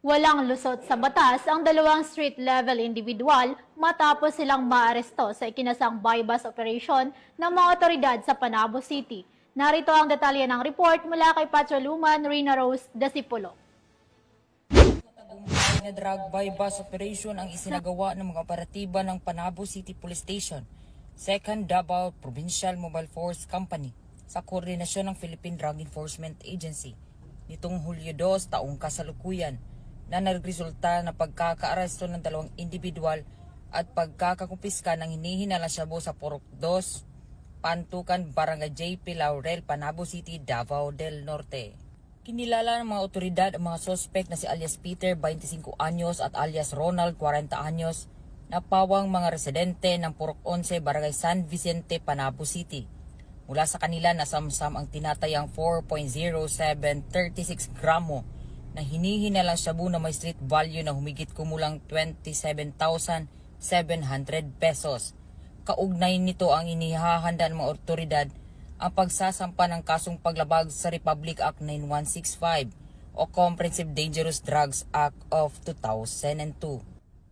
Walang lusot sa batas ang dalawang street-level individual matapos silang maaresto sa ikinasang buy-bus operation ng mga otoridad sa Panabo City. Narito ang detalye ng report mula kay Patroluman Rina Rose Dasipulo. Matagumpay na drug buy-bus operation ang isinagawa ng mga operatiba ng Panabo City Police Station, 2nd Davao Provincial Mobile Force Company sa koordinasyon ng Philippine Drug Enforcement Agency nitong Hulyo 2 taong kasalukuyan na nagresulta na pagkakaaresto ng dalawang individual at pagkakakumpiska ng hinihinalang shabu sa Purok 2, Pantukan, Barangay JP Laurel, Panabo City, Davao del Norte. Kinilala ng mga otoridad ang mga sospek na si alias Peter, 25 anyos at alias Ronald, 40 anyos, na pawang mga residente ng Purok 11, Barangay San Vicente, Panabo City. Mula sa kanila nasamsam ang tinatayang 4.0736 gramo na hinihinalang shabu na may street value na humigit kumulang 27,700 pesos. Kaugnay nito ang inihahanda ng mga otoridad ang pagsasampa ng kasong paglabag sa Republic Act 9165 o Comprehensive Dangerous Drugs Act of 2002.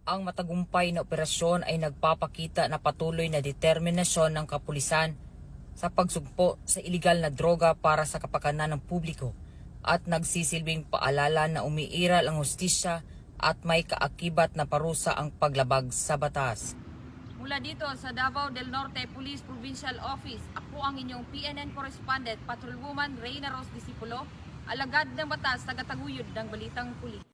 Ang matagumpay na operasyon ay nagpapakita na patuloy na determinasyon ng kapulisan sa pagsugpo sa iligal na droga para sa kapakanan ng publiko at nagsisilbing paalala na umiiral ang hustisya at may kaakibat na parusa ang paglabag sa batas. Mula dito sa Davao del Norte Police Provincial Office, ako ang inyong PNN Correspondent, Patrolwoman Reyna Rose Disipulo, alagad ng batas, tagataguyod ng Balitang Pulis.